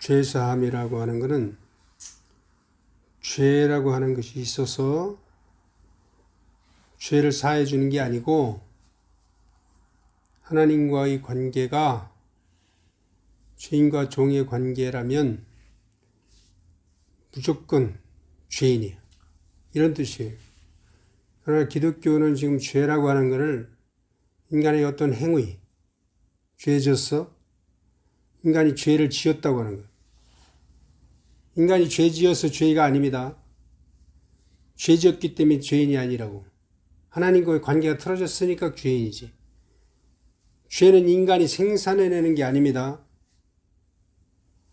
죄사함이라고 하는 것은 죄라고 하는 것이 있어서 죄를 사해 주는 게 아니고 하나님과의 관계가 주인과 종의 관계라면 무조건 죄인이에요. 이런 뜻이에요. 그러나 기독교는 지금 죄라고 하는 것을 인간의 어떤 행위, 죄졌어? 인간이 죄를 지었다고 하는 거예요. 인간이 죄 지어서 죄가 아닙니다. 죄 지었기 때문에 죄인이 아니라고. 하나님과의 관계가 틀어졌으니까 죄인이지. 죄는 인간이 생산해내는 게 아닙니다.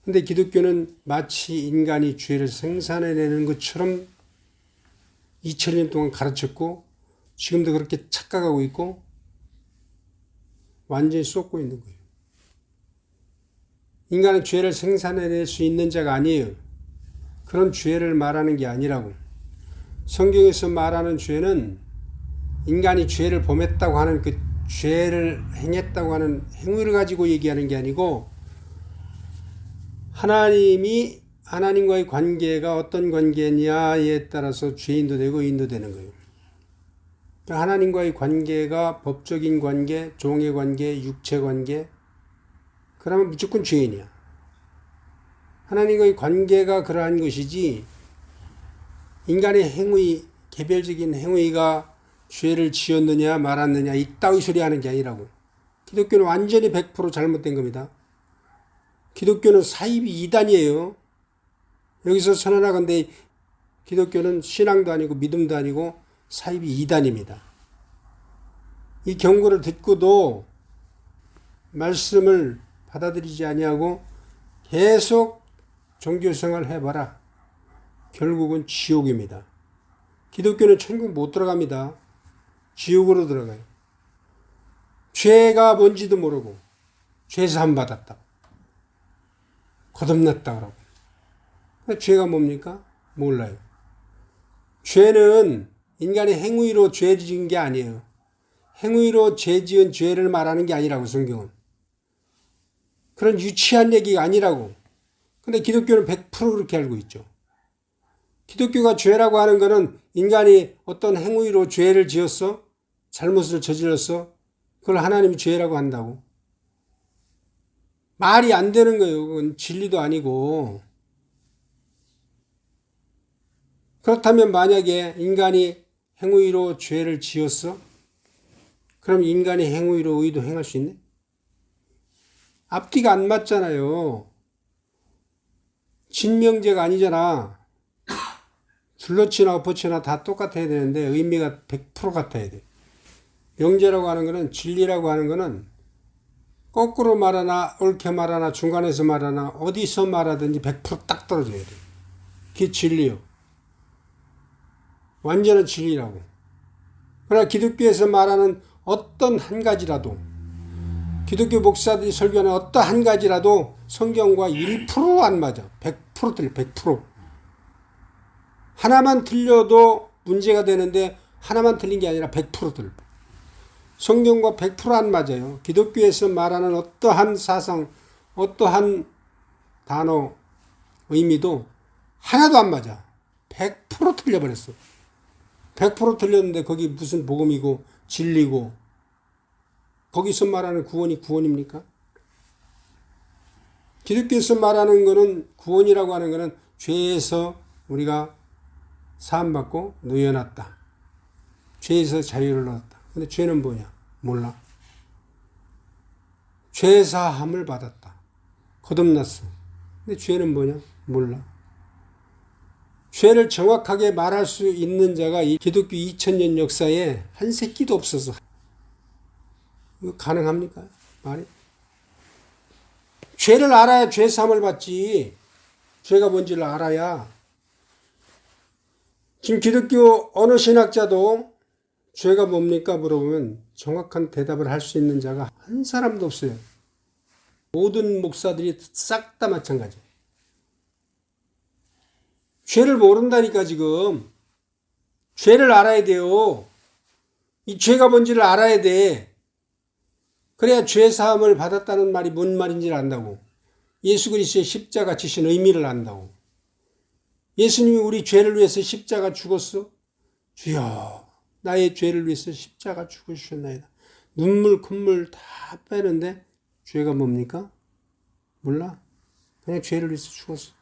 근데 기독교는 마치 인간이 죄를 생산해내는 것처럼 2000년 동안 가르쳤고 지금도 그렇게 착각하고 있고 완전히 쏟고 있는 거예요. 인간은 죄를 생산해낼 수 있는 자가 아니에요. 그런 죄를 말하는 게 아니라고. 성경에서 말하는 죄는 인간이 죄를 범했다고 하는 그 죄를 행했다고 하는 행위를 가지고 얘기하는 게 아니고 하나님과의 관계가 어떤 관계냐에 따라서 죄인도 되고 의인도 되는 거예요. 하나님과의 관계가 법적인 관계, 종의 관계, 육체 관계, 그러면 무조건 죄인이야. 하나님과의 관계가 그러한 것이지 인간의 행위, 개별적인 행위가 죄를 지었느냐 말았느냐 이따위 소리 하는 게 아니라고. 기독교는 완전히 100% 잘못된 겁니다. 기독교는 사입이 이단이에요. 여기서 선언하건대 기독교는 신앙도 아니고 믿음도 아니고 사입이 이단입니다. 이 경고를 듣고도 말씀을 받아들이지 아니하고 계속 종교생활을 해봐라. 결국은 지옥입니다. 기독교는 천국 못 들어갑니다. 지옥으로 들어가요. 죄가 뭔지도 모르고 죄사함 받았다. 거듭났다 그러고. 죄가 뭡니까? 몰라요. 죄는 인간의 행위로 죄 지은 게 아니에요. 행위로 죄 지은 죄를 말하는 게 아니라고 성경은. 그런 유치한 얘기가 아니라고. 근데 기독교는 100% 그렇게 알고 있죠. 기독교가 죄라고 하는 것은 인간이 어떤 행위로 죄를 지었어? 잘못을 저질렀어? 그걸 하나님이 죄라고 한다고. 말이 안 되는 거예요. 그건 진리도 아니고. 그렇다면 만약에 인간이 행위로 죄를 지었어? 그럼 인간이 행위로 의도 행할 수 있네? 앞뒤가 안 맞잖아요. 진명제가 아니잖아. 줄로치나 엎어치나 다 똑같아야 되는데 의미가 100% 같아야 돼. 명제라고 하는 거는 진리라고 하는 거는 거꾸로 말하나 옳게 말하나 중간에서 말하나 어디서 말하든지 100% 딱 떨어져야 돼. 그게 진리요. 완전한 진리라고. 그러나 기독교에서 말하는 어떤 한 가지라도 기독교 목사들이 설교하는 어떤 한 가지라도 성경과 1% 안 맞아. 100% 틀려. 100%. 하나만 틀려도 문제가 되는데 하나만 틀린 게 아니라 100% 틀려. 성경과 100% 안 맞아요. 기독교에서 말하는 어떠한 사상, 어떠한 단어, 의미도 하나도 안 맞아. 100% 틀려버렸어. 100% 틀렸는데 거기 무슨 복음이고 진리고 거기서 말하는 구원이 구원입니까? 기독교에서 말하는 거는 구원이라고 하는 거는 죄에서 우리가 사함받고 놓여놨다. 죄에서 자유를 얻었다. 근데 죄는 뭐냐? 몰라. 죄사함을 받았다. 거듭났어. 근데 죄는 뭐냐? 몰라. 죄를 정확하게 말할 수 있는 자가 이 기독교 2000년 역사에 한 새끼도 없어서 이거 가능합니까? 말이? 죄를 알아야 죄사함을 받지. 죄가 뭔지를 알아야. 지금 기독교 어느 신학자도 죄가 뭡니까? 물어보면 정확한 대답을 할 수 있는 자가 한 사람도 없어요. 모든 목사들이 싹 다 마찬가지예요. 죄를 모른다니까 지금. 죄를 알아야 돼요. 이 죄가 뭔지를 알아야 돼. 그래야 죄사함을 받았다는 말이 뭔 말인지를 안다고. 예수 그리스도의 십자가 지신 의미를 안다고. 예수님이 우리 죄를 위해서 십자가 죽었어. 주여 나의 죄를 위해서 십자가 죽으셨나이다. 눈물 콧물 다 빼는데 죄가 뭡니까? 몰라. 그냥 죄를 위해서 죽었어.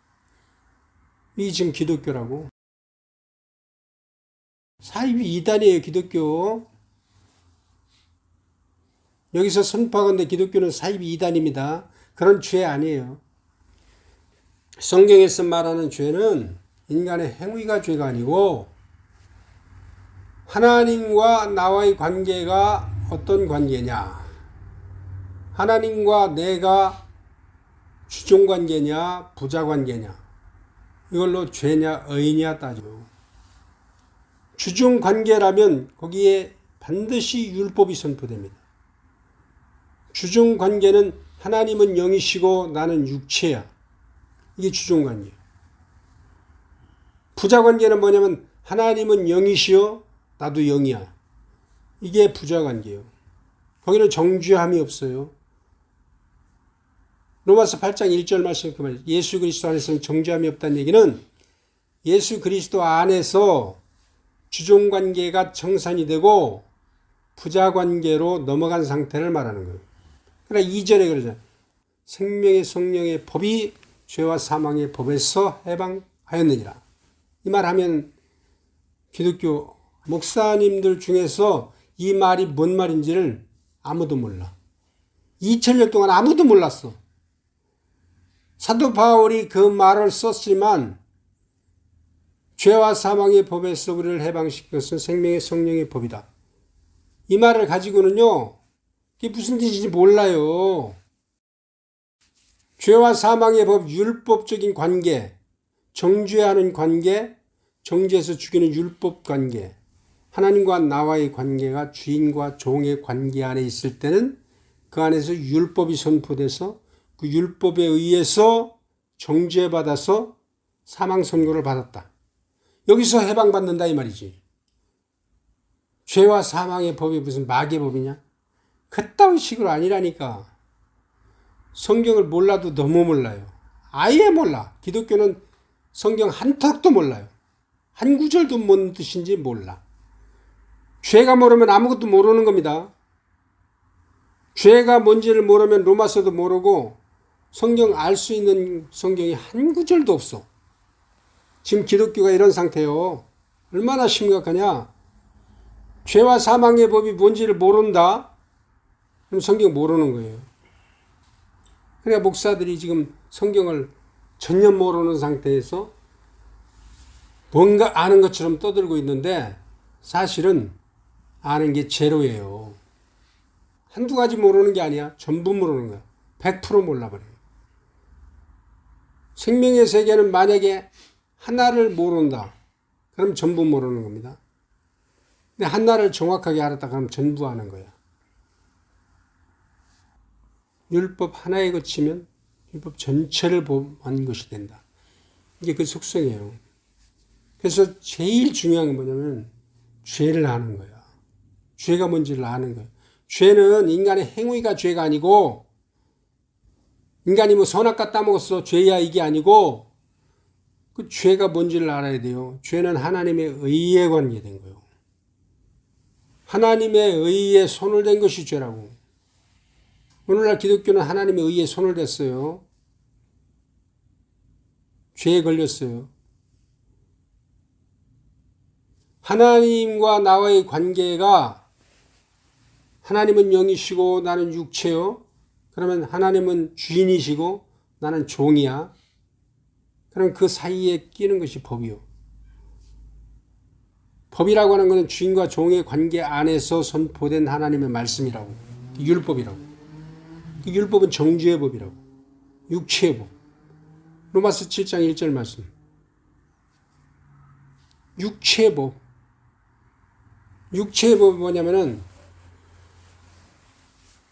이게 지금 기독교라고. 사이비 이단이에요, 기독교. 여기서 선포하건대 기독교는 사이비 이단입니다. 그런 죄 아니에요. 성경에서 말하는 죄는 인간의 행위가 죄가 아니고 하나님과 나와의 관계가 어떤 관계냐. 하나님과 내가 주종관계냐 부자관계냐. 이걸로 죄냐 의냐 따지고. 주종관계라면 거기에 반드시 율법이 선포됩니다. 주종관계는 하나님은 영이시고 나는 육체야. 이게 주종관계예요. 부자관계는 뭐냐면 하나님은 영이시요 나도 영이야. 이게 부자관계예요. 거기는 정죄함이 없어요. 로마서 8장 1절 말씀 그 말. 예수 그리스도 안에서는 정죄함이 없다는 얘기는 예수 그리스도 안에서 주종관계가 청산이 되고 부자관계로 넘어간 상태를 말하는 거예요. 그러나 2절에 그러잖아요. 생명의 성령의 법이 죄와 사망의 법에서 해방하였느니라. 이 말 하면 기독교 목사님들 중에서 이 말이 뭔 말인지를 아무도 몰라. 2000년 동안 아무도 몰랐어. 사도 바울이 그 말을 썼지만 죄와 사망의 법에서 우리를 해방시킨 것은 생명의 성령의 법이다. 이 말을 가지고는요. 그게 무슨 뜻인지 몰라요. 죄와 사망의 법, 율법적인 관계, 정죄하는 관계, 정죄해서 죽이는 율법 관계, 하나님과 나와의 관계가 주인과 종의 관계 안에 있을 때는 그 안에서 율법이 선포돼서 그 율법에 의해서 정죄받아서 사망 선고를 받았다. 여기서 해방받는다 이 말이지. 죄와 사망의 법이 무슨 마귀의 법이냐? 그따위 식으로 아니라니까. 성경을 몰라도 너무 몰라요. 아예 몰라. 기독교는 성경 한 턱도 몰라요. 한 구절도 뭔 뜻인지 몰라. 죄가 모르면 아무것도 모르는 겁니다. 죄가 뭔지를 모르면 로마서도 모르고 성경 알 수 있는 성경이 한 구절도 없어. 지금 기독교가 이런 상태예요. 얼마나 심각하냐. 죄와 사망의 법이 뭔지를 모른다? 그럼 성경 모르는 거예요. 그러니까 목사들이 지금 성경을 전혀 모르는 상태에서 뭔가 아는 것처럼 떠들고 있는데 사실은 아는 게 제로예요. 한두 가지 모르는 게 아니야. 전부 모르는 거야. 100% 몰라버려요. 생명의 세계는 만약에 하나를 모른다. 그럼 전부 모르는 겁니다. 근데 하나를 정확하게 알았다 그러면 전부 아는 거야. 율법 하나에 그치면 율법 전체를 보는 것이 된다. 이게 그 속성이에요. 그래서 제일 중요한 게 뭐냐면 죄를 아는 거야. 죄가 뭔지를 아는 거야. 죄는 인간의 행위가 죄가 아니고 인간이 뭐 선악과 따먹었어 죄야 이게 아니고 그 죄가 뭔지를 알아야 돼요. 죄는 하나님의 의에 관계된 거예요. 하나님의 의에 손을 댄 것이 죄라고. 오늘날 기독교는 하나님의 의에 손을 댔어요. 죄에 걸렸어요. 하나님과 나와의 관계가 하나님은 영이시고 나는 육체요. 그러면 하나님은 주인이시고 나는 종이야. 그럼 그 사이에 끼는 것이 법이요. 법이라고 하는 것은 주인과 종의 관계 안에서 선포된 하나님의 말씀이라고. 율법이라고. 그 율법은 정죄의 법이라고. 육체의 법. 로마서 7장 1절 말씀. 육체의 법. 육체의 법이 뭐냐면은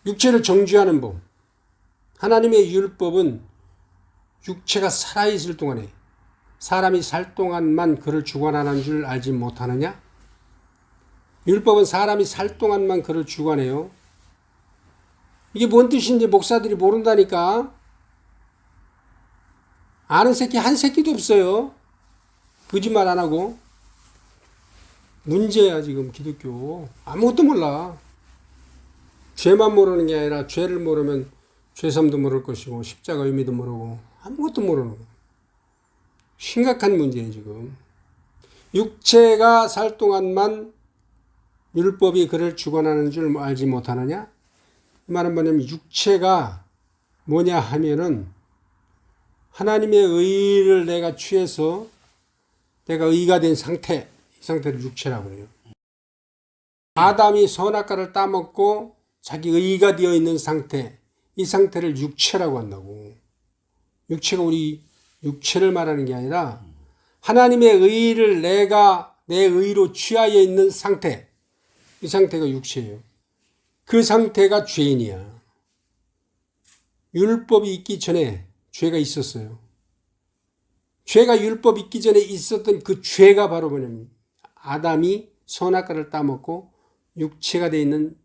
육체를 정죄하는 법. 하나님의 율법은 육체가 살아있을 동안에 사람이 살 동안만 그를 주관하는 줄 알지 못하느냐? 율법은 사람이 살 동안만 그를 주관해요. 이게 뭔 뜻인지 목사들이 모른다니까. 아는 새끼 한 새끼도 없어요. 거짓말 안 하고. 문제야 지금 기독교. 아무것도 몰라. 죄만 모르는 게 아니라 죄를 모르면 죄섬도 모를 것이고 십자가 의미도 모르고 아무것도 모르는 거. 심각한 문제예요 지금. 육체가 살 동안만 율법이 그를 주관하는 줄 알지 못하느냐? 이 말은 뭐냐면 육체가 뭐냐 하면은 하나님의 의를 내가 취해서 내가 의가 된 상태, 이 상태를 육체라고 해요. 아담이 선악과를 따먹고 자기 의가 되어 있는 상태, 이 상태를 육체라고 한다고. 육체가 우리 육체를 말하는 게 아니라 하나님의 의를 내가 내 의로 취하여 있는 상태, 이 상태가 육체예요. 그 상태가 죄인이야. 율법이 있기 전에 죄가 있었어요. 죄가 율법 있기 전에 있었던 그 죄가 바로 뭐냐면 아담이 선악과를 따먹고 육체가 되어 있는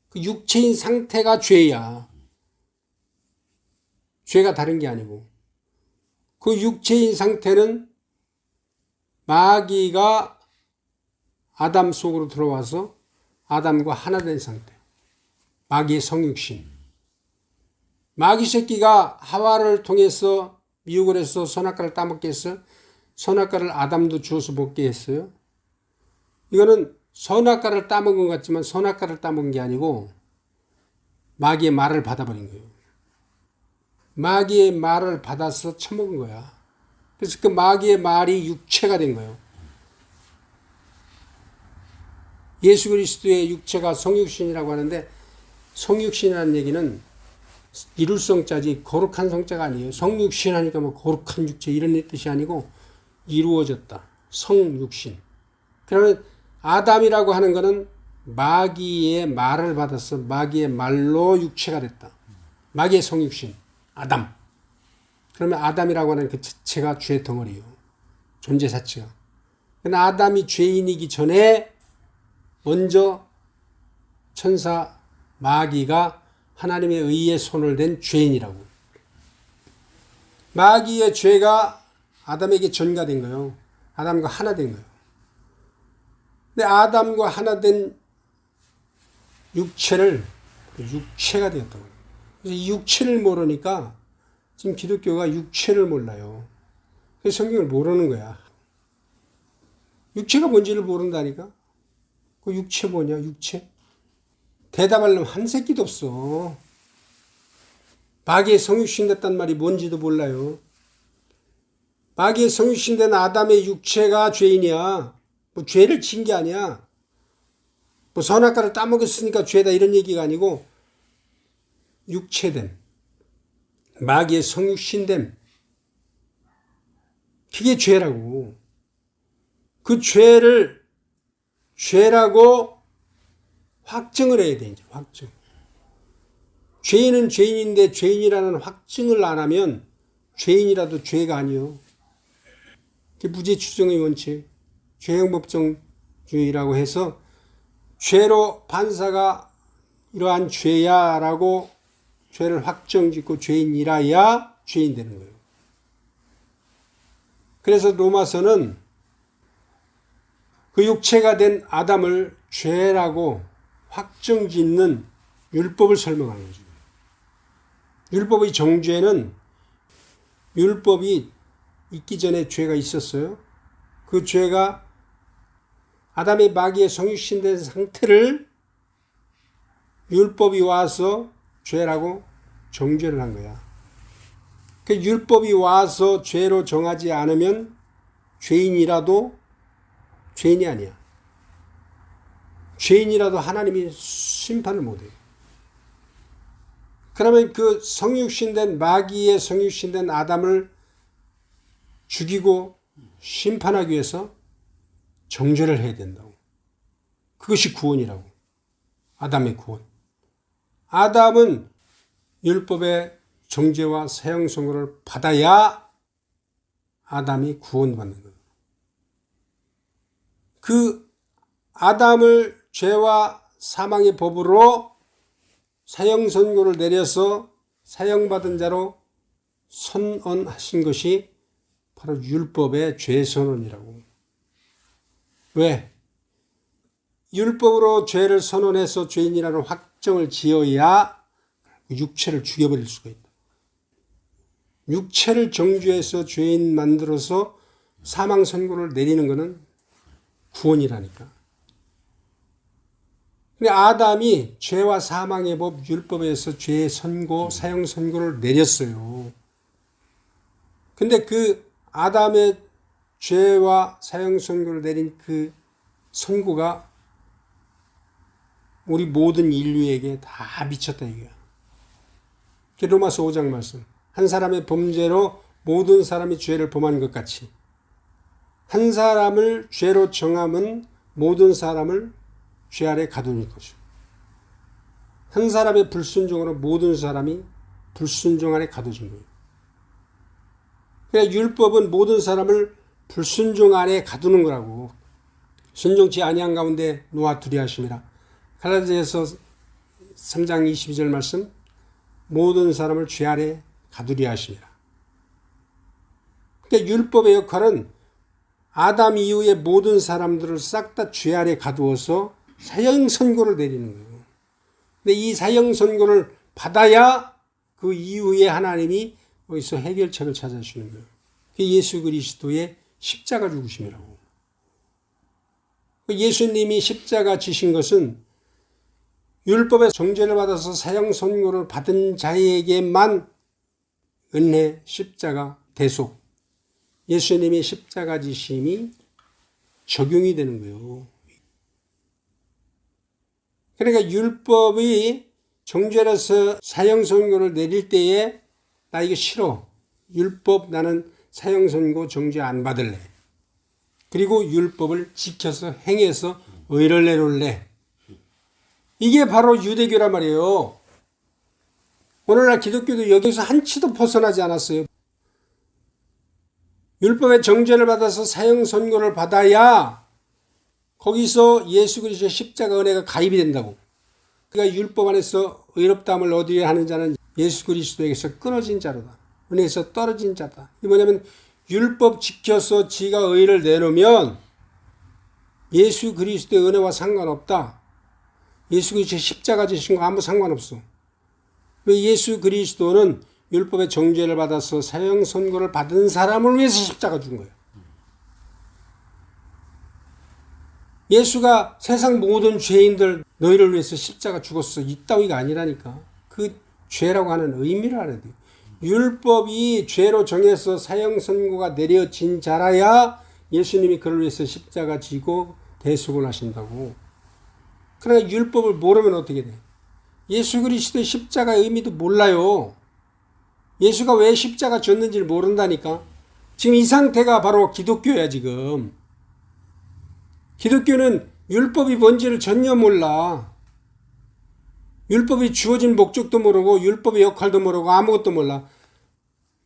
그 육체인 상태가 죄야. 죄가 다른 게 아니고 그 육체인 상태는 마귀가 아담 속으로 들어와서 아담과 하나 된 상태. 마귀의 성육신. 마귀 새끼가 하와를 통해서 미혹을 해서 선악과를 따먹게 했어요. 선악과를 아담도 주워서 먹게 했어요. 이거는 선악과를 따먹은 것 같지만 선악과를 따먹은 게 아니고 마귀의 말을 받아버린 거예요. 마귀의 말을 받아서 처먹은 거야. 그래서 그 마귀의 말이 육체가 된 거예요. 예수 그리스도의 육체가 성육신이라고 하는데 성육신이라는 얘기는 이룰 성자지 거룩한 성자가 아니에요. 성육신 하니까 뭐 거룩한 육체 이런 뜻이 아니고 이루어졌다. 성육신. 그러면 아담이라고 하는 것은 마귀의 말을 받아서 마귀의 말로 육체가 됐다. 마귀의 성육신. 아담. 그러면 아담이라고 하는 그 자체가 죄 덩어리요. 존재 자체가. 그러나 아담이 죄인이기 전에 먼저 천사 마귀가 하나님의 의에 손을 댄 죄인이라고. 마귀의 죄가 아담에게 전가된 거예요. 아담과 하나 된 거예요. 근데 아담과 하나 된 육체를 육체가 되었다고. 그래서 이 육체를 모르니까 지금 기독교가 육체를 몰라요. 그래서 성경을 모르는 거야. 육체가 뭔지를 모른다니까. 그 육체 뭐냐, 육체? 대답하려면 한 새끼도 없어. 마귀의 성육신 됐단 말이 뭔지도 몰라요. 마귀의 성육신 된 아담의 육체가 죄인이야. 뭐 죄를 진 게 아니야. 뭐 선악과를 따먹었으니까 죄다 이런 얘기가 아니고 육체됨. 마귀의 성육신됨. 그게 죄라고. 그 죄를 죄라고 확증을 해야 돼, 이제, 확증. 죄인은 죄인인데 죄인이라는 확증을 안 하면 죄인이라도 죄가 아니요. 그게 무죄 추정의 원칙, 죄형 법정주의라고 해서 죄로 판사가 이러한 죄야라고 죄를 확정짓고 죄인이라야 죄인 되는 거예요. 그래서 로마서는 그 육체가 된 아담을 죄라고 확정짓는 율법을 설명하는 거죠. 율법의 정죄는 율법이 있기 전에 죄가 있었어요. 그 죄가 아담의 마귀의 성육신된 상태를 율법이 와서 죄라고 정죄를 한 거야. 그 율법이 와서 죄로 정하지 않으면 죄인이라도 죄인이 아니야. 죄인이라도 하나님이 심판을 못해요. 그러면 그 성육신된 마귀의 성육신된 아담을 죽이고 심판하기 위해서 정죄를 해야 된다고. 그것이 구원이라고. 아담의 구원. 아담은 율법의 정죄와 사형 선고를 받아야 아담이 구원받는 거예요. 그 아담을 죄와 사망의 법으로 사형 선고를 내려서 사형받은 자로 선언하신 것이 바로 율법의 죄선언이라고. 왜? 율법으로 죄를 선언해서 죄인이라는 확정을 지어야 육체를 죽여버릴 수가 있다. 육체를 정죄해서 죄인 만들어서 사망 선고를 내리는 것은 구원이라니까. 근데 아담이 죄와 사망의 법 율법에서 죄의 선고, 사형 선고를 내렸어요. 근데 그 아담의 죄와 사형 선고를 내린 그 선고가 우리 모든 인류에게 다 미쳤다 이거야. 로마서 5장 말씀. 한 사람의 범죄로 모든 사람이 죄를 범한 것 같이 한 사람을 죄로 정함은 모든 사람을 죄 아래 가두는 것이고 한 사람의 불순종으로 모든 사람이 불순종 아래 가둬진 거예요. 그러니까 율법은 모든 사람을 불순종 아래 가두는 거라고. 순종치 아니한 가운데 놓아두리 하심이라. 갈라디아서 3장 22절 말씀. 모든 사람을 죄 아래 가두리 하심이라. 그러니까 율법의 역할은 아담 이후의 모든 사람들을 싹 다 죄 아래 가두어서 사형 선고를 내리는 거예요. 근데 이 사형 선고를 받아야 그 이후에 하나님이 거기서 해결책을 찾아주시는 거예요. 그게 예수 그리스도의 십자가 죽으심이라고. 예수님이 십자가 지신 것은 율법의 정죄를 받아서 사형 선고를 받은 자에게만 은혜, 십자가, 대속, 예수님의 십자가 지심이 적용이 되는 거예요. 그러니까 율법이 정죄라서 사형 선고를 내릴 때에 나 이거 싫어. 율법 나는 사형 선고 정죄 안 받을래. 그리고 율법을 지켜서 행해서 의를 내놓을래. 이게 바로 유대교란 말이에요. 오늘날 기독교도 여기서 한치도 벗어나지 않았어요. 율법의 정죄를 받아서 사형 선고를 받아야 거기서 예수 그리스도의 십자가 은혜가 가입이 된다고. 그러니까 율법 안에서 의롭다함을 얻으려 하는 자는 예수 그리스도에게서 끊어진 자로다. 은혜에서 떨어진 자다. 이게 뭐냐면 율법 지켜서 지가 의를 내놓으면 예수 그리스도의 은혜와 상관없다. 예수 그리스도의 십자가 지신 거 아무 상관없어. 예수 그리스도는 율법의 정죄를 받아서 사형 선고를 받은 사람을 위해서 십자가 준 거예요. 예수가 세상 모든 죄인들 너희를 위해서 십자가 죽었어. 이 따위가 아니라니까. 그 죄라고 하는 의미를 알아야 돼요. 율법이 죄로 정해서 사형 선고가 내려진 자라야 예수님이 그를 위해서 십자가 지고 대속을 하신다고. 그러나 율법을 모르면 어떻게 돼? 예수 그리스도의 십자가의 의미도 몰라요. 예수가 왜 십자가 졌는지를 모른다니까. 지금 이 상태가 바로 기독교야 지금. 기독교는 율법이 뭔지를 전혀 몰라. 율법이 주어진 목적도 모르고 율법의 역할도 모르고 아무것도 몰라.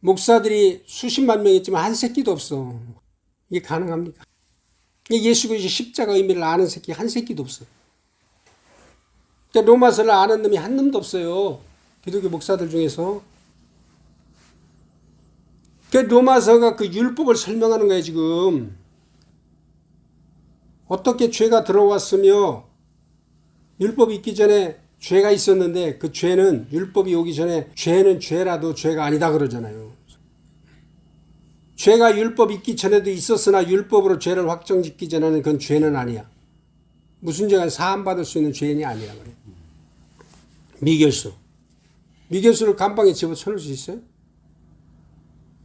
목사들이 수십만 명 있지만 한 새끼도 없어. 이게 가능합니까? 예수 그리스도 십자가 의미를 아는 새끼 한 새끼도 없어. 로마서를 아는 놈이 한 놈도 없어요. 기독교 목사들 중에서. 로마서가 그 율법을 설명하는 거예요 지금. 어떻게 죄가 들어왔으며 율법이 있기 전에 죄가 있었는데 그 죄는 율법이 오기 전에 죄는 죄라도 죄가 아니다 그러잖아요. 죄가 율법 있기 전에도 있었으나 율법으로 죄를 확정짓기 전에는 그건 죄는 아니야. 무슨 죄가 사함받을 수 있는 죄인이 아니라 그래. 미결수. 미결수를 감방에 집어넣을 수 있어요?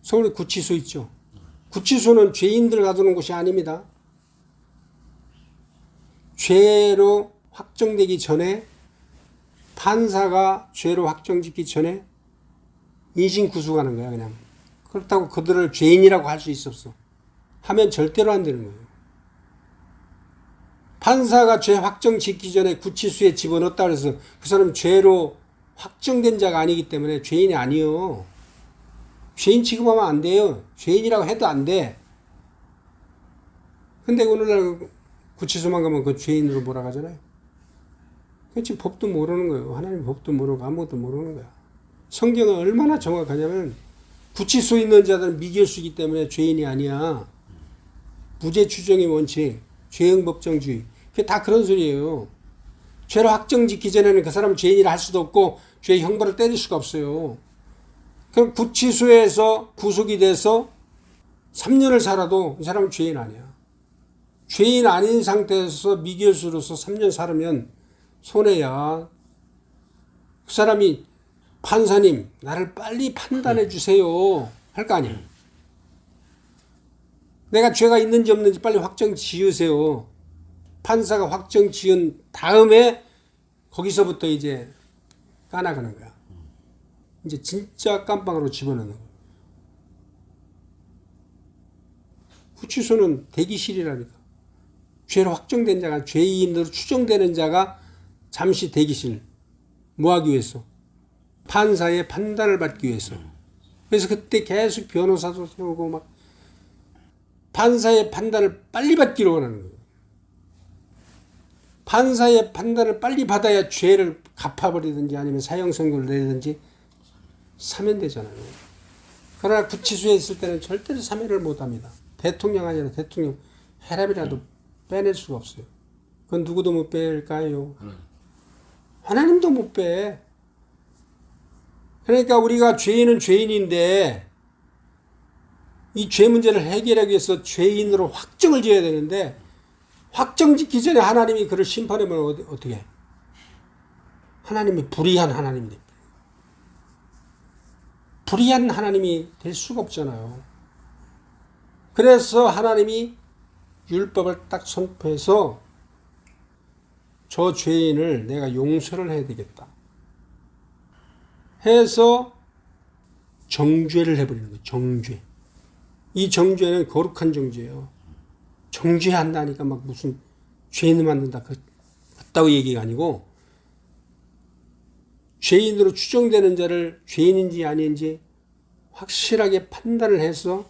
서울에 구치소 있죠. 구치소는 죄인들 가두는 곳이 아닙니다. 죄로 확정되기 전에 판사가 죄로 확정짓기 전에 인신구속하는 거야 그냥. 그렇다고 그들을 죄인이라고 할 수 있었어. 하면 절대로 안 되는 거예요. 판사가 죄 확정짓기 전에 구치소에 집어넣었다 그래서 그 사람은 죄로 확정된 자가 아니기 때문에 죄인이 아니요. 죄인 취급하면 안 돼요. 죄인이라고 해도 안 돼. 근데 오늘날 구치소만 가면 그 죄인으로 몰아가잖아요. 지금 법도 모르는 거예요. 하나님 법도 모르고 아무것도 모르는 거야. 성경은 얼마나 정확하냐면 구치소에 있는 자들은 미결수이기 때문에 죄인이 아니야. 무죄 추정의 원칙, 죄형 법정주의. 그게 다 그런 소리예요. 죄로 확정짓기 전에는 그 사람은 죄인이라 할 수도 없고 죄의 형벌을 때릴 수가 없어요. 그럼 구치소에서 구속이 돼서 3년을 살아도 이 사람은 죄인 아니야. 죄인 아닌 상태에서 미결수로서 3년 살으면 손해야. 그 사람이 판사님 나를 빨리 판단해 주세요 할 거 아니야. 내가 죄가 있는지 없는지 빨리 확정 지으세요. 판사가 확정 지은 다음에 거기서부터 이제 까나가는 거야. 이제 진짜 깜빵으로 집어넣는 거야. 구치소는 대기실이라니까. 죄로 확정된 자가, 죄인으로 추정되는 자가 잠시 대기실. 뭐 하기 위해서? 판사의 판단을 받기 위해서. 그래서 그때 계속 변호사도 세우고 막 판사의 판단을 빨리 받기로 원하는 거예요. 판사의 판단을 빨리 받아야 죄를 갚아버리든지 아니면 사형 선고를 내든지 사면되잖아요. 그러나 구치소에 있을 때는 절대로 사면을 못합니다. 대통령 아니라 대통령 혈압이라도 빼낼 수가 없어요. 그건 누구도 못 뺄까요? 하나님도 못 빼. 그러니까 우리가 죄인은 죄인인데 이 죄 문제를 해결하기 위해서 죄인으로 확정을 지어야 되는데 확정 짓기 전에 하나님이 그를 심판하면 어떻게 해? 하나님이 불의한 하나님이 됩니다. 불의한 하나님이 될 수가 없잖아요. 그래서 하나님이 율법을 딱 선포해서 저 죄인을 내가 용서를 해야 되겠다 해서 정죄를 해버리는 거예요. 정죄. 이 정죄는 거룩한 정죄예요. 정죄한다니까 막 무슨 죄인을 만든다 그렇다고 얘기가 아니고 죄인으로 추정되는 자를 죄인인지 아닌지 확실하게 판단을 해서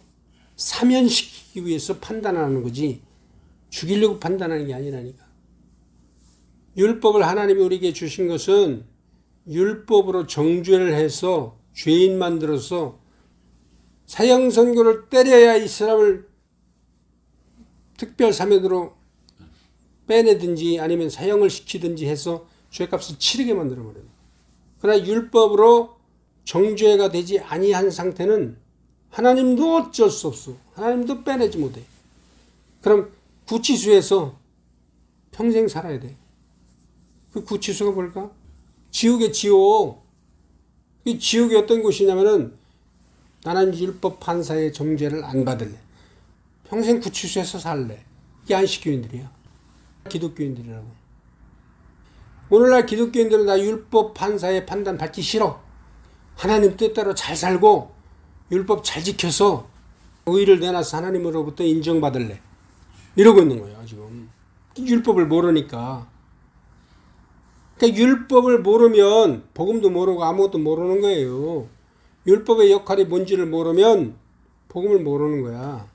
사면시키기 위해서 판단하는 거지 죽이려고 판단하는 게 아니라니까. 율법을 하나님이 우리에게 주신 것은 율법으로 정죄를 해서 죄인 만들어서 사형 선고를 때려야 이 사람을 특별 사면으로 빼내든지 아니면 사형을 시키든지 해서 죄값을 치르게 만들어버려요. 그러나 율법으로 정죄가 되지 아니한 상태는 하나님도 어쩔 수 없어. 하나님도 빼내지 못해. 그럼 구치소에서 평생 살아야 돼. 그 구치소가 뭘까? 지옥의 지옥. 이 지옥이 어떤 곳이냐면은 나는 율법 판사의 정죄를 안 받을래. 평생 구치소에서 살래. 이게 안식교인들이야. 기독교인들이라고. 오늘날 기독교인들은 나 율법 판사의 판단 받기 싫어. 하나님 뜻대로 잘 살고 율법 잘 지켜서 의를 내놔서 하나님으로부터 인정받을래. 이러고 있는 거예요, 지금. 율법을 모르니까. 그러니까 율법을 모르면 복음도 모르고 아무것도 모르는 거예요. 율법의 역할이 뭔지를 모르면 복음을 모르는 거야.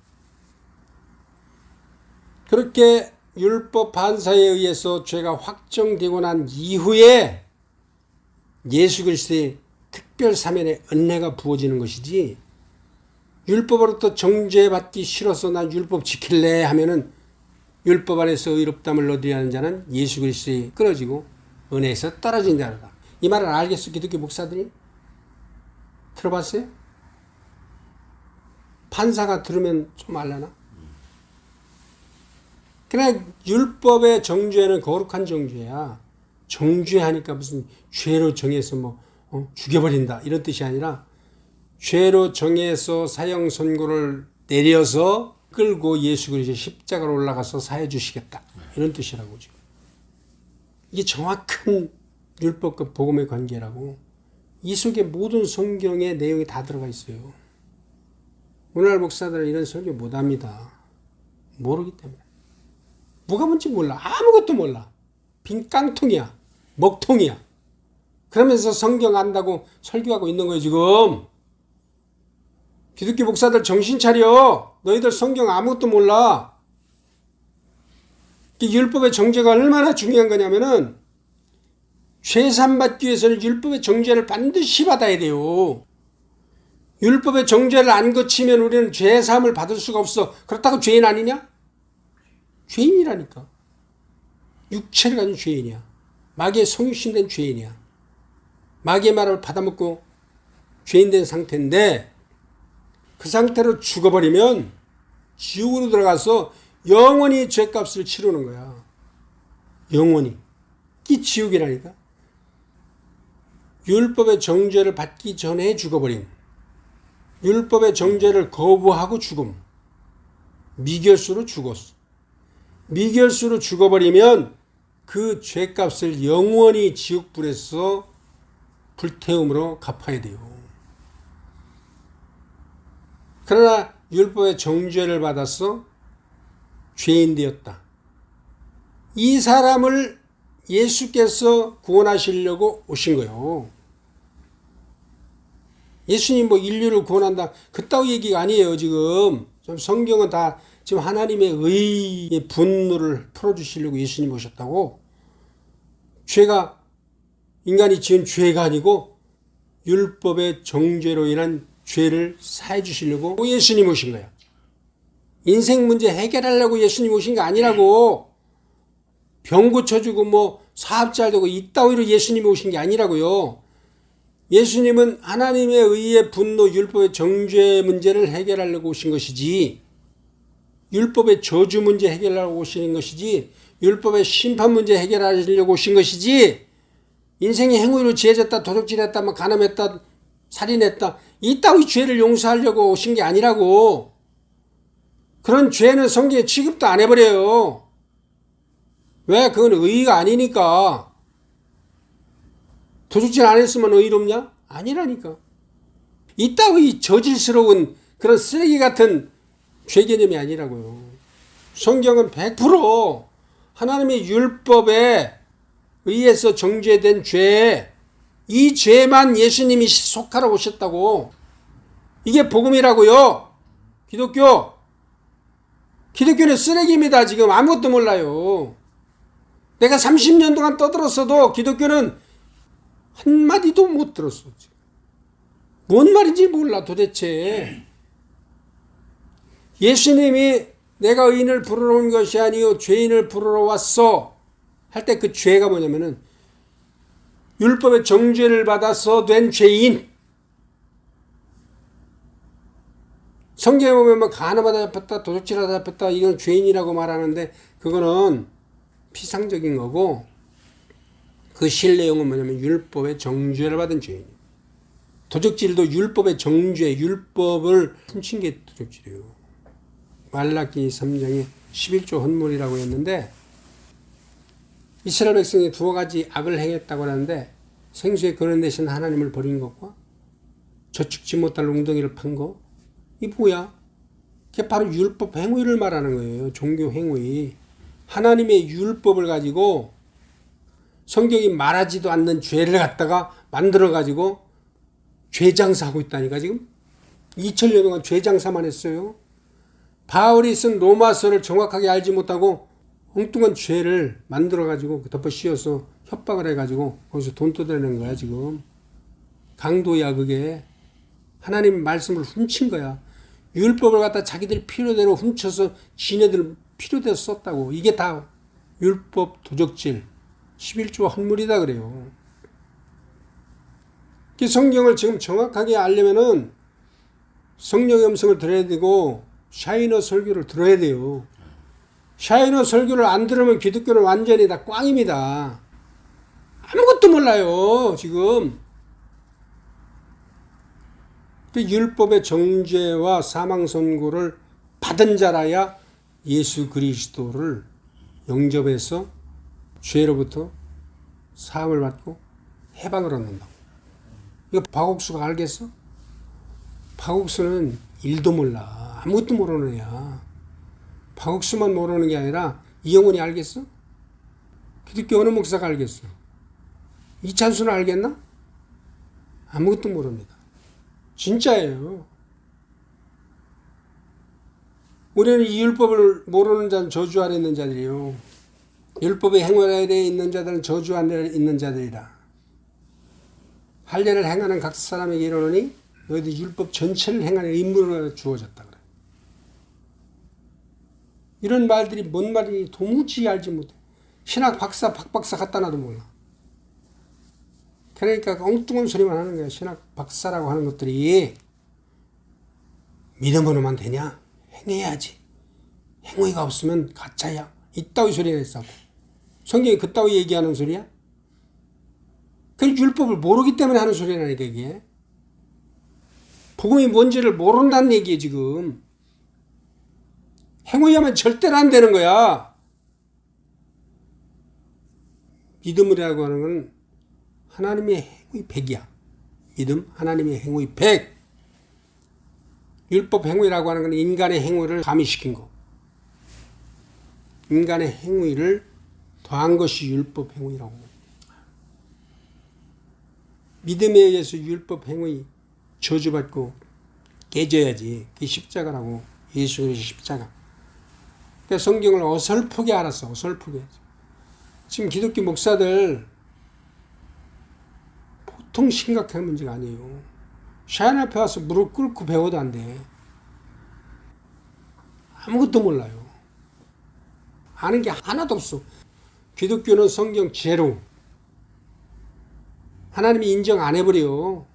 그렇게 율법 판사에 의해서 죄가 확정되고 난 이후에 예수 그리스도의 특별 사면의 은혜가 부어지는 것이지 율법으로부터 정죄받기 싫어서 난 율법 지킬래 하면은 율법 안에서 의롭다함을 얻으려는 자는 예수 그리스도에 끊어지고 은혜에서 떨어진 자로다. 이 말을 알겠어, 기독교 목사들이? 들어봤어요? 판사가 들으면 좀 알려나? 그러나 율법의 정죄는 거룩한 정죄야. 정죄하니까 무슨 죄로 정해서 죽여버린다 이런 뜻이 아니라 죄로 정해서 사형 선고를 내려서 끌고 예수 그리스도 십자가로 올라가서 사해 주시겠다 이런 뜻이라고. 지금 이게 정확한 율법과 복음의 관계라고. 이 속에 모든 성경의 내용이 다 들어가 있어요. 오늘날 목사들은 이런 설교 못합니다. 모르기 때문에. 뭐가 뭔지 몰라. 아무것도 몰라. 빈 깡통이야. 먹통이야. 그러면서 성경 안다고 설교하고 있는 거예요, 지금. 기독교 목사들 정신 차려. 너희들 성경 아무것도 몰라. 율법의 정죄가 얼마나 중요한 거냐면은 죄산 받기 위해서는 율법의 정죄를 반드시 받아야 돼요. 율법의 정죄를 안 거치면 우리는 죄 사함을 받을 수가 없어. 그렇다고 죄인 아니냐? 죄인이라니까. 육체를 가진 죄인이야. 마귀의 성육신된 죄인이야. 마귀의 말을 받아먹고 죄인 된 상태인데, 그 상태로 죽어버리면 지옥으로 들어가서 영원히 죄값을 치르는 거야. 영원히. 이 지옥이라니까. 율법의 정죄를 받기 전에 죽어버림. 율법의 정죄를 거부하고 죽음. 미결수로 죽었어. 미결수로 죽어버리면 그 죄값을 영원히 지옥불에서 불태움으로 갚아야 돼요. 그러나 율법의 정죄를 받아서 죄인 되었다. 이 사람을 예수께서 구원하시려고 오신 거예요. 예수님 뭐 인류를 구원한다, 그따위 얘기가 아니에요. 지금 성경은 다 지금 하나님의 의의 분노를 풀어주시려고 예수님 오셨다고. 죄가, 인간이 지은 죄가 아니고 율법의 정죄로 인한 죄를 사해 주시려고 예수님 오신 거야. 인생 문제 해결하려고 예수님 오신 게 아니라고. 병 고쳐주고 뭐 사업 잘 되고 이따위로 예수님이 오신 게 아니라고요. 예수님은 하나님의 의의 분노, 율법의 정죄 문제를 해결하려고 오신 것이지, 율법의 저주 문제 해결하려고 오신 것이지, 율법의 심판 문제 해결하려고 오신 것이지, 인생의 행위로 지어졌다, 도둑질했다, 뭐 간음했다, 살인했다, 이따위 죄를 용서하려고 오신 게 아니라고. 그런 죄는 성경에 취급도 안 해버려요. 왜? 그건 의의가 아니니까. 도둑질 안 했으면 의롭냐? 아니라니까. 이따위 저질스러운 그런 쓰레기 같은 죄 개념이 아니라고요. 성경은 100% 하나님의 율법에 의해서 정죄된 죄, 이 죄만 예수님이 속하러 오셨다고. 이게 복음이라고요. 기독교는 쓰레기입니다. 지금 아무것도 몰라요. 내가 30년 동안 떠들었어도 기독교는 한마디도 못 들었어. 뭔 말인지 몰라 도대체. 예수님이 내가 의인을 부르러 온 것이 아니요 죄인을 부르러 왔어 할 때 그 죄가 뭐냐면은 율법의 정죄를 받아서 된 죄인. 성경에 보면 뭐 간음하다 잡혔다, 도둑질하다 잡혔다, 이건 죄인이라고 말하는데 그거는 피상적인 거고, 그 실내용은 뭐냐면 율법의 정죄를 받은 죄인. 도적질도 율법의 정죄, 율법을 훔친 게 도적질이에요. 말라기 3장에 11조 헌물이라고 했는데, 이스라엘 백성이 두 가지 악을 행했다고 하는데, 생수에 거는 대신 하나님을 버린 것과 저축지 못할 웅덩이를 판 거, 이 뭐야? 그게 바로 율법 행위를 말하는 거예요. 종교 행위. 하나님의 율법을 가지고 성경이 말하지도 않는 죄를 갖다가 만들어가지고 죄장사하고 있다니까. 지금 2000년 동안 죄장사만 했어요. 바울이 쓴 로마서를 정확하게 알지 못하고 엉뚱한 죄를 만들어가지고 덮어 씌워서 협박을 해가지고 거기서 돈 뜯어내는 거야. 지금 강도야. 그게 하나님 말씀을 훔친 거야. 율법을 갖다 자기들 필요대로 훔쳐서 지네들 필요대로 썼다고. 이게 다 율법 도적질 11조 헌물이다 그래요. 성경을 지금 정확하게 알려면은 성령의 음성을 들어야 되고 샤이너 설교를 들어야 돼요. 샤이너 설교를 안 들으면 기독교는 완전히 다 꽝입니다. 아무것도 몰라요 지금. 율법의 정죄와 사망 선고를 받은 자라야 예수 그리스도를 영접해서 죄로부터 사함을 받고 해방을 얻는다고. 이거 박옥수가 알겠어? 박옥수는 일도 몰라. 아무것도 모르는 애야. 박옥수만 모르는 게 아니라 이영훈이 알겠어? 기독교 어느 목사가 알겠어? 이찬수는 알겠나? 아무것도 모릅니다. 진짜예요. 우리는 이 율법을 모르는 자는 저주 아래 있는 자들이요. 율법의 행위 아래 있는 자들은 저주 아래 있는 자들이라. 할례를 행하는 각 사람에게 이르노니 너희들 율법 전체를 행하는 임무로 주어졌다 그래. 이런 말들이 뭔 말인지 도무지 알지 못해. 신학 박사, 박박사 갖다 놔도 몰라. 그러니까 엉뚱한 소리만 하는 거야. 신학 박사라고 하는 것들이. 믿음으로만 되냐? 행해야지. 행위가 없으면 가짜야. 이따위 소리가 있어. 성경이 그따위 얘기하는 소리야? 그 율법을 모르기 때문에 하는 소리라니까 이게. 복음이 뭔지를 모른다는 얘기예요 지금. 행위하면 절대로 안 되는 거야. 믿음이라고 하는 건 하나님의 행위 100이야. 믿음 하나님의 행위 100. 율법 행위라고 하는 건 인간의 행위를 가미시킨 거. 인간의 행위를 더한 것이 율법 행위라고. 믿음에 의해서 율법 행위 저주받고 깨져야지. 그게 십자가라고. 예수 그리스도의 십자가. 그러니까 성경을 어설프게 알았어. 어설프게. 지금 기독교 목사들 보통 심각한 문제가 아니에요. 샤인 앞에 와서 무릎 꿇고 배워도 안 돼. 아무것도 몰라요. 아는 게 하나도 없어. 기독교는 성경 제로. 하나님이 인정 안 해버려.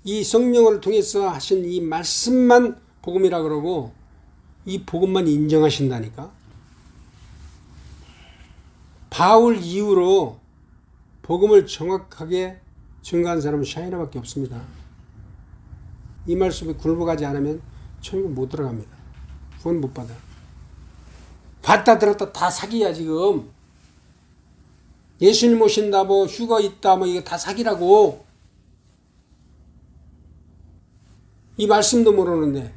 이 성령을 통해서 하신 이 말씀만 복음이라 그러고 이 복음만 인정하신다니까. 바울 이후로 복음을 정확하게 증거한 사람은 샤이나밖에 없습니다. 이 말씀에 굴복하지 않으면 천국 못 들어갑니다. 구원 못 받아. 봤다 들었다 다 사기야 지금. 예수님 오신다 뭐 휴가 있다 뭐 이거 다 사기라고. 이 말씀도 모르는데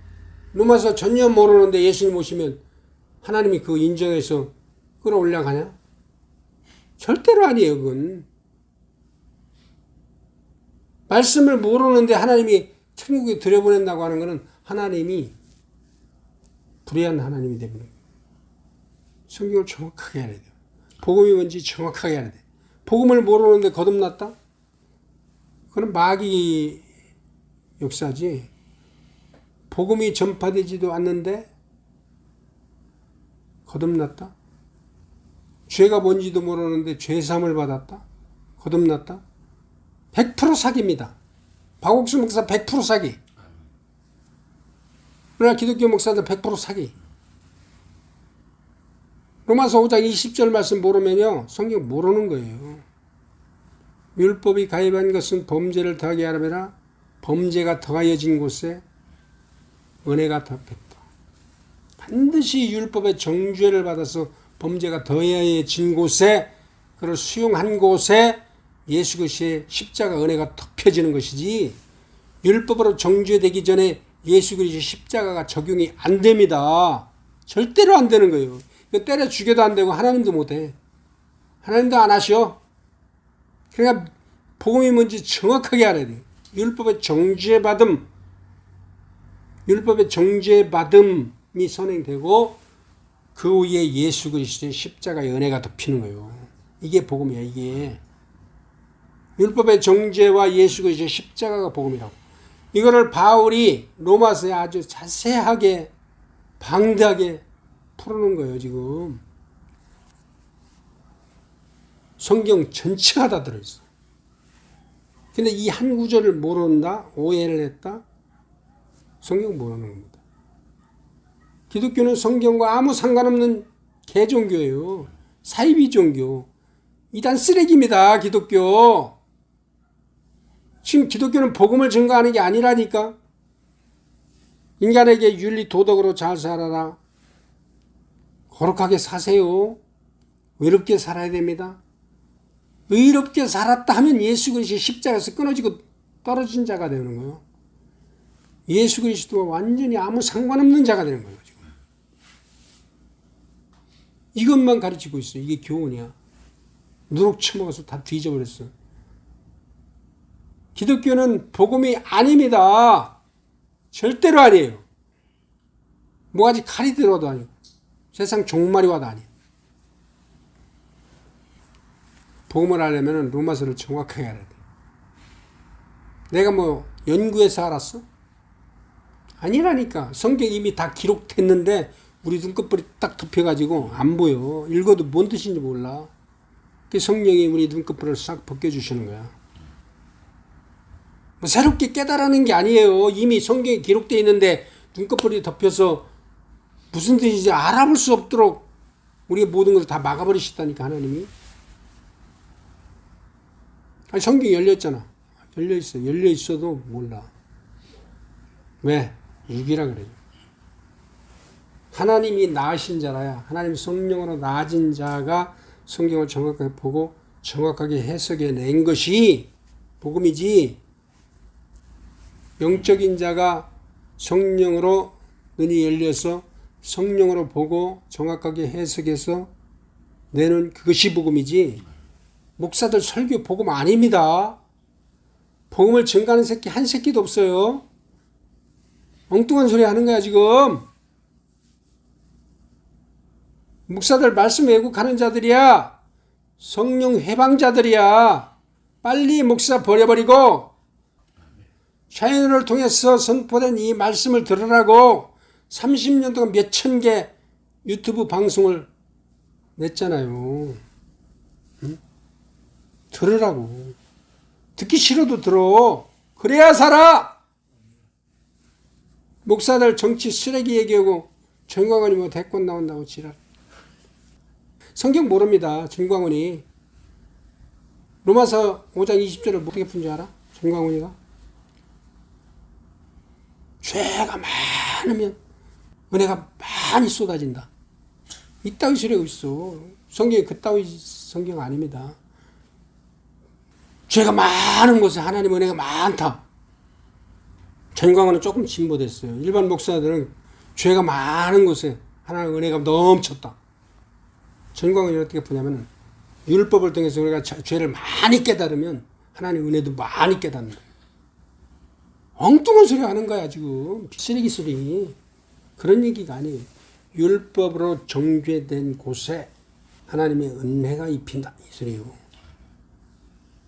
로마서 전혀 모르는데 예수님 오시면 하나님이 그거 인정해서 끌어올려 가냐? 절대로 아니에요 그건. 말씀을 모르는데 하나님이 천국에 들여보낸다고 하는 것은 하나님이 불의한 하나님이 되는 거예요. 성경을 정확하게 해야 돼요. 복음이 뭔지 정확하게 해야 돼. 복음을 모르는데 거듭났다? 그건 마귀 역사지. 복음이 전파되지도 않는데 거듭났다? 죄가 뭔지도 모르는데 죄사함을 받았다? 거듭났다? 100% 사기입니다. 박옥수 목사 100% 사기. 그러나 기독교 목사들 100% 사기. 로마서 5장 20절 말씀 모르면요 성경 모르는 거예요. 율법이 가입한 것은 범죄를 더하게 하려면 범죄가 더하여진 곳에 은혜가 더했다. 반드시 율법의 정죄를 받아서 범죄가 더해진 곳에 그걸 수용한 곳에 예수 그리스도의 십자가 은혜가 덮여지는 것이지 율법으로 정죄되기 전에 예수 그리스도의 십자가가 적용이 안 됩니다. 절대로 안 되는 거예요. 이거 때려 죽여도 안 되고 하나님도 못해. 하나님도 안 하셔. 그러니까 복음이 뭔지 정확하게 알아야 돼요. 율법의 정죄받음이 선행되고 그 위에 예수 그리스도의 십자가의 은혜가 덮이는 거예요. 이게 복음이야. 이게 율법의 정죄와 예수 그리스도의 십자가가 복음이라고. 이거를 바울이 로마서에 아주 자세하게 방대하게 풀어놓은 거예요. 지금 성경 전체가 다 들어있어. 근데 이 한 구절을 모른다, 오해를 했다, 성경 모르는 겁니다. 기독교는 성경과 아무 상관없는 개종교예요. 사이비 종교. 이단 쓰레기입니다. 기독교. 지금 기독교는 복음을 증거하는 게 아니라니까. 인간에게 윤리 도덕으로 잘 살아라. 거룩하게 사세요. 의롭게 살아야 됩니다. 의롭게 살았다 하면 예수 그리스도 십자가에서 끊어지고 떨어진 자가 되는 거예요. 예수 그리스도와 완전히 아무 상관없는 자가 되는 거예요. 지금. 이것만 가르치고 있어요. 이게 교훈이야. 누룩 처먹어서 다 뒤져버렸어. 기독교는 복음이 아닙니다. 절대로 아니에요. 뭐가지 칼이 들어도 아니고 세상 종말이 와도 아니에요. 복음을 하려면 로마서를 정확하게 알아야 돼. 내가 뭐 연구해서 알았어? 아니라니까. 성경 이미 다 기록됐는데 우리 눈꺼풀이 딱 덮여가지고 안 보여. 읽어도 뭔 뜻인지 몰라. 그 성령이 우리 눈꺼풀을 싹 벗겨주시는 거야. 뭐 새롭게 깨달아는 게 아니에요. 이미 성경에 기록되어 있는데 눈꺼풀이 덮여서 무슨 뜻인지 알아볼 수 없도록 우리의 모든 것을 다 막아버리셨다니까 하나님이. 아니, 성경이 열렸잖아. 열려있어. 열려있어도 몰라. 왜? 육이라 그래요. 하나님이 낳으신 자라야, 하나님 성령으로 낳아진 자가 성경을 정확하게 보고 정확하게 해석해 낸 것이 복음이지, 영적인 자가 성령으로 눈이 열려서 성령으로 보고 정확하게 해석해서 내는 그것이 복음이지, 목사들 설교 복음 아닙니다. 복음을 증가하는 새끼 한 새끼도 없어요. 엉뚱한 소리 하는 거야 지금. 목사들 말씀 왜곡하는 자들이야. 성령 회방자들이야. 빨리 목사 버려버리고 샤이너를 통해서 선포된 이 말씀을 들으라고 30년 동안 몇천 개 유튜브 방송을 냈잖아요. 응? 들으라고. 듣기 싫어도 들어. 그래야 살아. 목사들 정치 쓰레기 얘기하고 전광훈이 뭐 대권 나온다고 지랄. 성경 모릅니다. 전광훈이. 로마서 5장 20절을 어떻게 푼 줄 알아? 전광훈이가. 죄가 많으면 은혜가 많이 쏟아진다. 이따위 소리 하고 있어. 성경이 그따위 성경 아닙니다. 죄가 많은 곳에 하나님 은혜가 많다. 전광훈은 조금 진보됐어요. 일반 목사들은 죄가 많은 곳에 하나님 은혜가 넘쳤다. 전광훈이 어떻게 보냐면 율법을 통해서 우리가 죄를 많이 깨달으면 하나님 은혜도 많이 깨닫는 거예요. 엉뚱한 소리 하는 거야 지금. 쓰레기 소리. 그런 얘기가 아니에요. 율법으로 정죄된 곳에 하나님의 은혜가 입힌다 이 소리예요.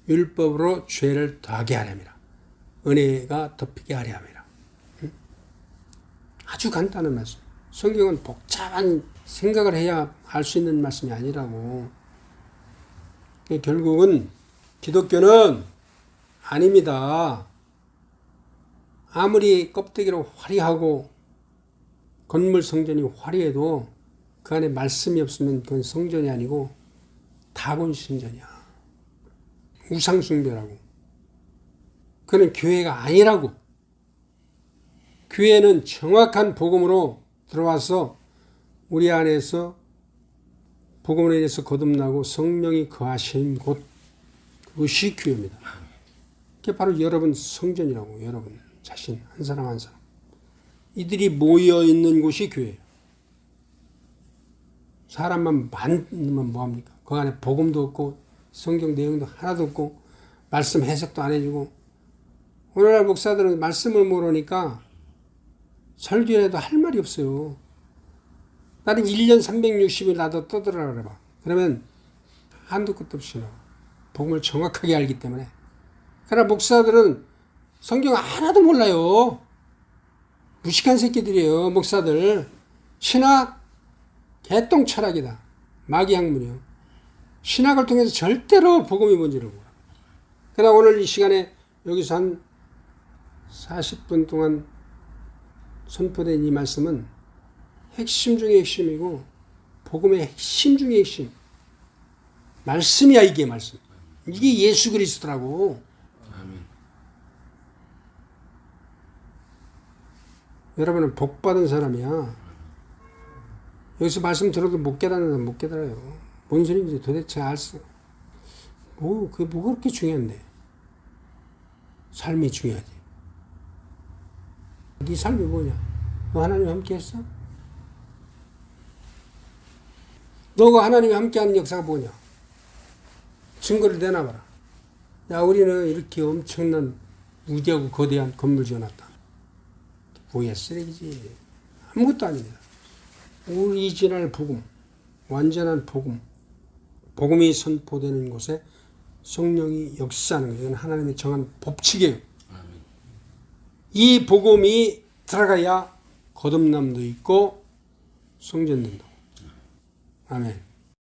율법으로 죄를 더하게 하렵니다. 은혜가 덮이게 하려 함이라. 아주 간단한 말씀. 성경은 복잡한 생각을 해야 알 수 있는 말씀이 아니라고. 결국은 기독교는 아닙니다. 아무리 껍데기로 화려하고 건물 성전이 화려해도 그 안에 말씀이 없으면 그건 성전이 아니고 다곤 신전이야. 우상숭배라고. 그는 교회가 아니라고. 교회는 정확한 복음으로 들어와서 우리 안에서 복음으로 인해서 거듭나고 성령이 거하신 곳, 그것이 교회입니다. 그게 바로 여러분 성전이라고. 여러분 자신 한 사람 한 사람. 이들이 모여있는 곳이 교회예요. 사람만 많으면 뭐합니까? 그 안에 복음도 없고 성경 내용도 하나도 없고 말씀 해석도 안 해주고. 오늘날 목사들은 말씀을 모르니까 설교해도 할 말이 없어요. 나는 1년 360일 나도 떠들어라 그래봐. 그러면 한도 끝도 없이 나와. 복음을 정확하게 알기 때문에. 그러나 목사들은 성경 하나도 몰라요. 무식한 새끼들이에요. 목사들. 신학 개똥 철학이다. 마귀학문이요. 신학을 통해서 절대로 복음이 뭔지를 몰라. 그러나 오늘 이 시간에 여기서 한 40분 동안 선포된 이 말씀은 핵심 중의 핵심이고 복음의 핵심 중의 핵심. 말씀이야 이게 말씀. 이게 예수 그리스도라고. 아멘. 여러분은 복받은 사람이야. 여기서 말씀 들어도 못 깨닫는 사람 못 깨달아요. 뭔 소리인지 도대체 알 수. 그게 뭐가 그렇게 중요한데. 삶이 중요하지. 네 삶이 뭐냐? 너 하나님과 함께 했어? 너가 하나님과 함께하는 역사가 뭐냐? 증거를 내놔봐라. 야, 우리는 이렇게 엄청난 우대하고 거대한 건물 지어놨다. 뭐야, 쓰레기지. 아무것도 아닙니다. 오리지널 복음, 완전한 복음, 복음이 선포되는 곳에 성령이 역사하는 거예요. 이건 하나님의 정한 법칙이에요. 이 복음이 들어가야 거듭남도 있고 성전된다. 아멘.